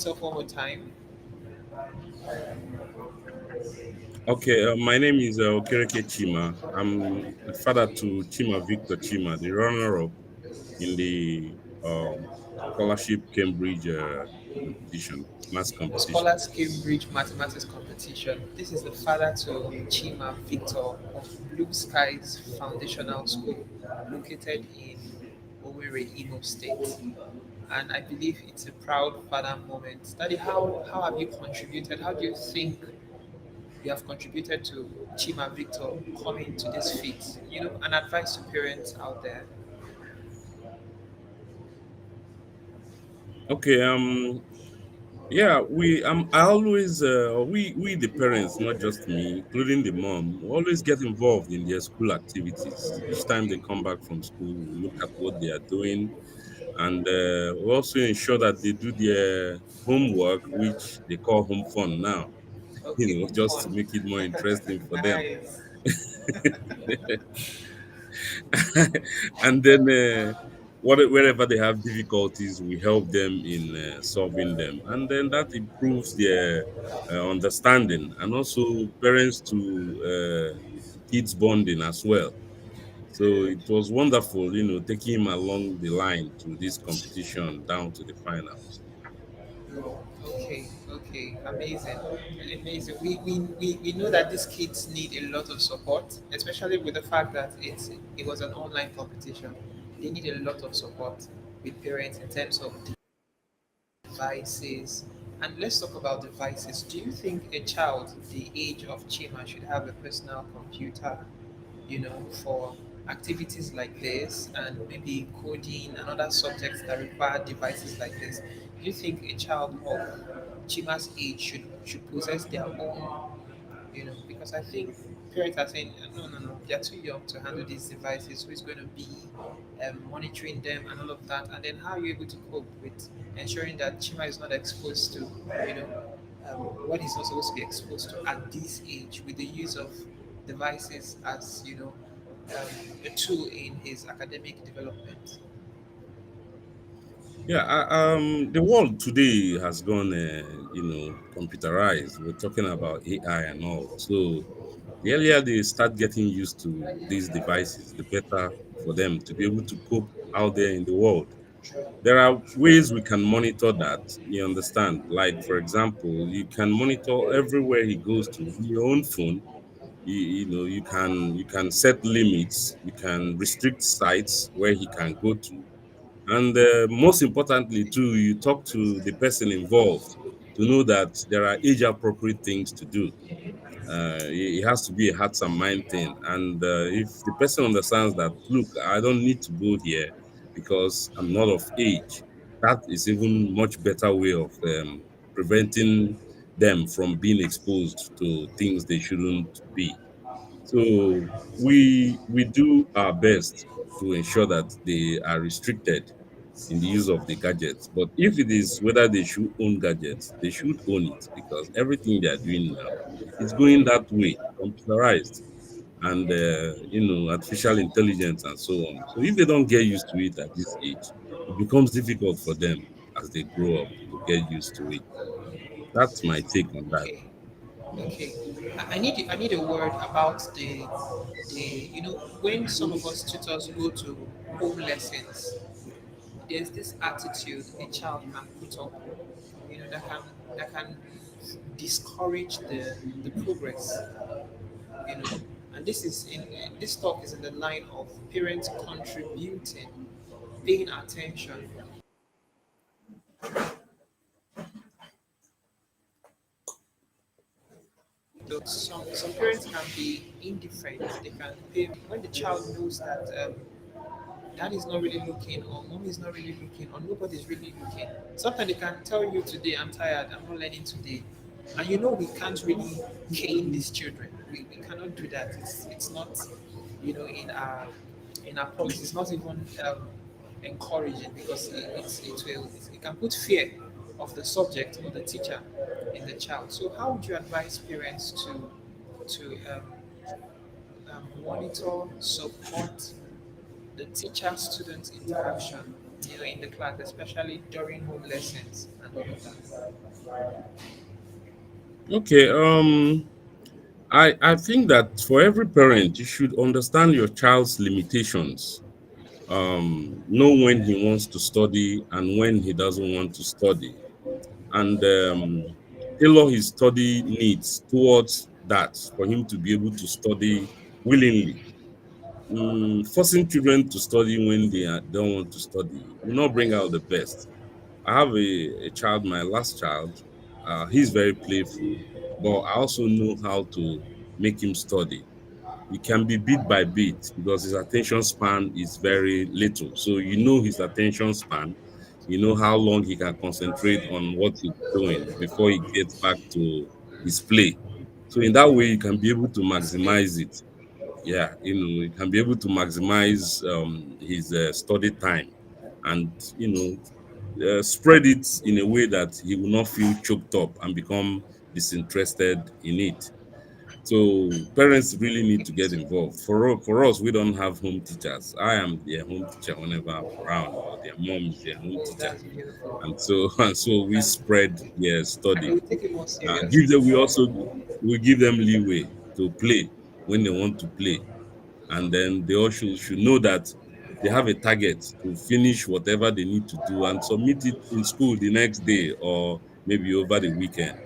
yourself one more time? Okay, my name is Okereke Chima. I'm the father to Chima Victor Chima, the runner-up in the scholarship Cambridge competition, maths competition. Scholars Cambridge Mathematics Competition. This is the father to Chima Victor of Blue Skies Foundational School, located in Owerri, Imo State. And I believe it's a proud father moment. Daddy, how have you contributed? How do you think you have contributed to Chima Victor coming to this feat? An advice to parents out there. Okay, yeah, I always we the parents, not just me, including the mom, always get involved in their school activities. Each time they come back from school, we look at what they are doing, and we also ensure that they do their homework, which they call home fun now. Okay, home Just to fun. make it more interesting for them. Nice. And then wherever they have difficulties, we help them in solving them, and then that improves their understanding, and also parents to kids bonding as well. So it was wonderful, taking him along the line to this competition down to the finals. Okay, okay, amazing, amazing. We know that these kids need a lot of support, especially with the fact that it was an online competition. They need a lot of support with parents in terms of devices. And let's talk about devices. Do you think a child the age of Chima should have a personal computer, for activities like this and maybe coding and other subjects that require devices like this? Do you think a child of Chima's age should possess their own, because I think parents are saying, no, no, no, they're too young to handle these devices. Who is going to be monitoring them and all of that? And then how are you able to cope with ensuring that Chima is not exposed to, what he's not supposed to be exposed to at this age with the use of devices as, a tool in his academic development? Yeah, the world today has gone, computerized. We're talking about AI and all. So the earlier they start getting used to these devices, the better for them to be able to cope out there in the world. There are ways we can monitor that, you understand. Like, for example, you can monitor everywhere he goes to in your own phone. You can set limits, you can restrict sites where he can go to, and most importantly, too, you talk to the person involved to know that there are age appropriate things to do. It has to be a hearts and mind thing. And if the person understands that, look, I don't need to go here because I'm not of age, that is even much better way of preventing them from being exposed to things they shouldn't be. So we do our best to ensure that they are restricted in the use of the gadgets. But if it is whether they should own gadgets, they should own it, because everything they are doing now is going that way, computerized, and artificial intelligence and so on. So if they don't get used to it at this age, it becomes difficult for them as they grow up to get used to it. That's my take on that. Okay. Okay, I need a word about the when some of us tutors go to home lessons, there's this attitude a child can put up, that can discourage the progress, you know, and this talk is in the line of parents contributing, paying attention. So some parents can be indifferent. They can pay when the child knows that dad is not really looking, or mom is not really looking, or nobody's really looking. Sometimes they can tell you today, I'm tired, I'm not learning today. And we can't really cane these children. We cannot do that. It's not, in our policy. It's not even encouraging, because it can put fear of the subject or the teacher in the child. So how would you advise parents to monitor, support the teacher-student interaction, in the class, especially during home lessons and Okay. I think that for every parent, you should understand your child's limitations. Know when he wants to study and when he doesn't want to study, and tailor his study needs towards that for him to be able to study willingly. Forcing children to study when they don't want to study will not bring out the best. I have a child, my last child. He's very playful, but I also know how to make him study. It can be bit by bit because his attention span is very little. So you know his attention span, you know how long he can concentrate on what he's doing before he gets back to his play. So in that way, you can be able to His play. maximize it. Yeah, you can be able to maximize his study time, and spread it in a way that he will not feel choked up and become disinterested in it. So parents really need to get So, involved. For us, we don't have home teachers. I am their home teacher whenever I'm around, or their mom is their home oh, teacher, that's beautiful. and so and so we And spread their and they study. will take it more serious. Give them we also we give them leeway to play when they want to play, and then they also should know that they have a target to finish whatever they need to do and submit it in school the next day or maybe over the weekend.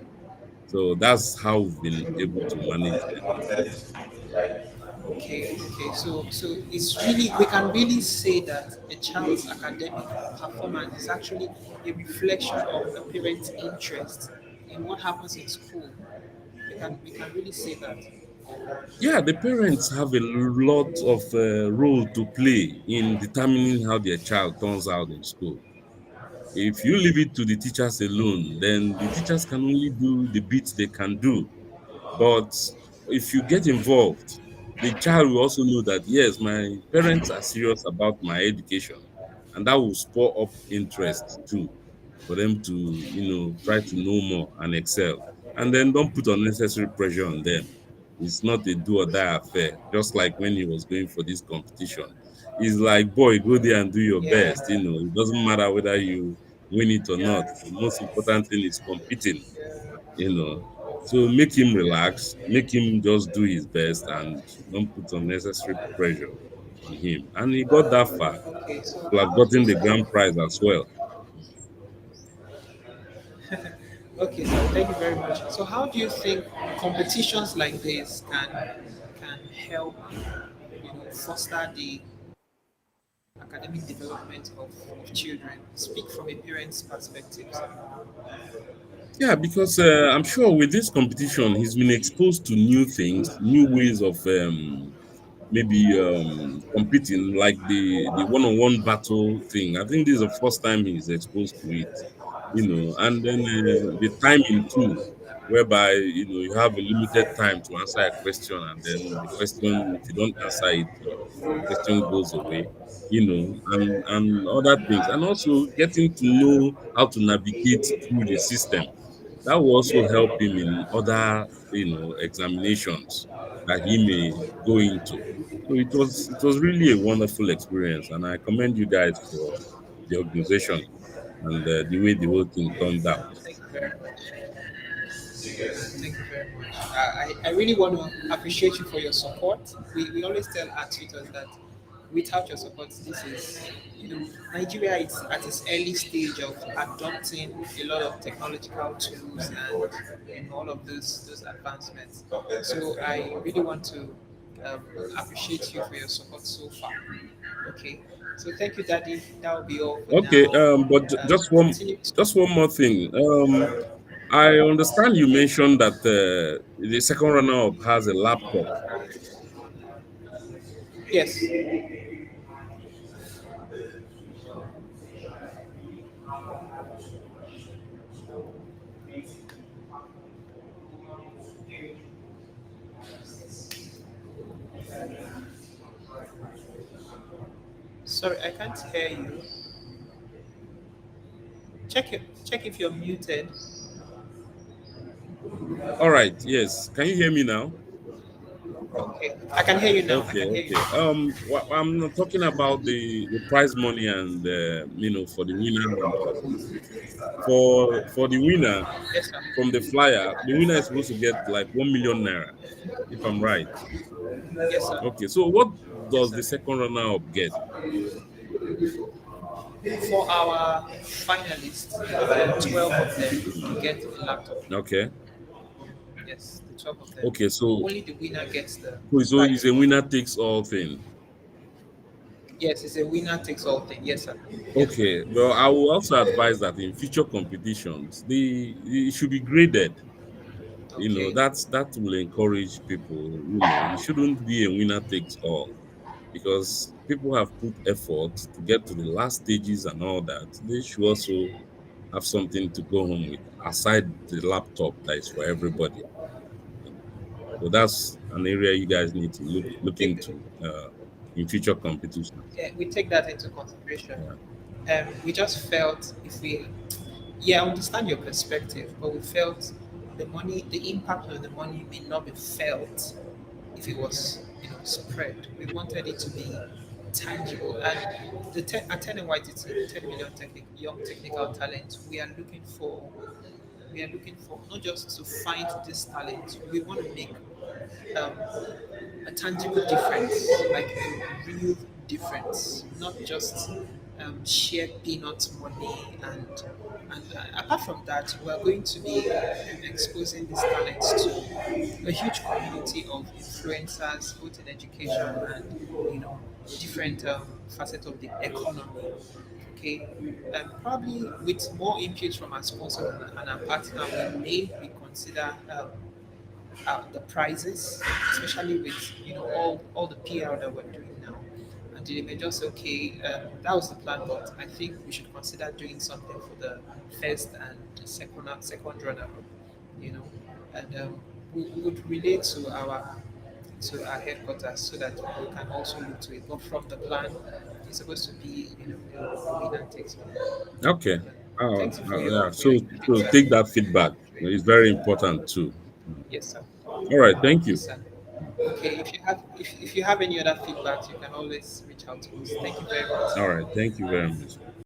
So that's how we've been able to manage them. Okay, okay. So it's really we can really say that a child's academic performance is actually a reflection of the parent's interest in what happens in school. We can really say that. Yeah, the parents have a lot of role to play in determining how their child turns out in school. If you leave it to the teachers alone, then the teachers can only do the bits they can do. But if you get involved, the child will also know that yes, my parents are serious about my education, and that will spur up interest too for them to try to know more and excel. And then don't put unnecessary pressure on them. It's not a do or die affair. Just like when he was going for this competition, it's like, boy, go there and do your Yeah. best. It doesn't matter whether you win it or not. The most important thing is competing you know. So make him relax, make him just do his best, and don't put unnecessary pressure on him. And he got that far. Okay. So He have how do you gotten the think? grand prize as well. Okay, so thank you very much. So how do you think competitions like this can help foster the academic development of children? Speak from a parent's perspective. Yeah, because I'm sure with this competition, he's been exposed to new things, new ways of maybe competing, like the one-on-one battle thing. I think this is the first time he's exposed to it. And then the timing too, whereby you have a limited time to answer a question, and then the question, if you don't answer it, the question goes away. And other things, and also getting to know how to navigate through the system. That will also help him in other examinations that he may go into. So it was really a wonderful experience, and I commend you guys for the organization and the way the whole thing turned out. Thank you very much. Thank you very much. I really want to appreciate you for your support. We always tell our tutors that without your support, this is, Nigeria is at its early stage of adopting a lot of technological tools and all of those advancements. So I really want to um, appreciate you for your support so far. Okay. So thank you, Daddy. That will be all for Okay, now. but just one Continue. just one more thing. I understand you mentioned that the second runner-up has a laptop. Yes. Sorry, I can't hear you. Check if you're muted. All right, yes. Can you hear me now? Okay, I can hear you now. I Okay, can hear you okay. now. I'm not talking about the prize money and for the winner and all. For the winner Yes, sir. from the flyer, the winner is supposed to get like 1 million naira, if I'm right. Yes, sir. Okay, so what Yes, does the sir. second runner up get? For our finalists, 12 of them get a laptop. Okay, Yes, the 12 of them. okay, so Only the winner gets the it's prize a money. winner takes all thing. Yes, it's a winner takes all thing. Yes, sir. Yes, sir. Okay, well, I will also advise that in future competitions, it should be graded. Okay. That will encourage people. It shouldn't be a winner takes all because people have put effort to get to the last stages and all that. They should also have something to go home with aside the laptop that is for everybody. So that's an area you guys need to look Take, into in future competitions. we take that into consideration. Yeah. We just felt if we, yeah, I understand your perspective, but we felt the impact of the money may not be felt if it was, spread. We wanted it to be tangible. And at 10 YTT, 10 million young technical talent, we are looking for not just to find this talent. We want to make um, a tangible difference, like a real difference, not just sheer peanut money. And apart from that, we are going to be exposing these talents to a huge community of influencers, both in education and different facets of the economy. Okay, probably with more input from our sponsor and our partner, we may reconsider the prices, especially with all the PR that we're doing now. And they may just say, okay, that was the plan, but I think we should consider doing something for the first and second runner, you know, and we would relate to our headquarters so that we can also look to it. But from the plan, it's supposed to be, a winner takes all. Okay. Yeah. Oh, Thank you for yeah. your input, So sir. take that feedback. It's very important too. Yes, sir. All right. Thank Yes, you. sir. Okay, if you have any other feedback, you can always reach out to us. Thank you very much. All right. Thank you very much.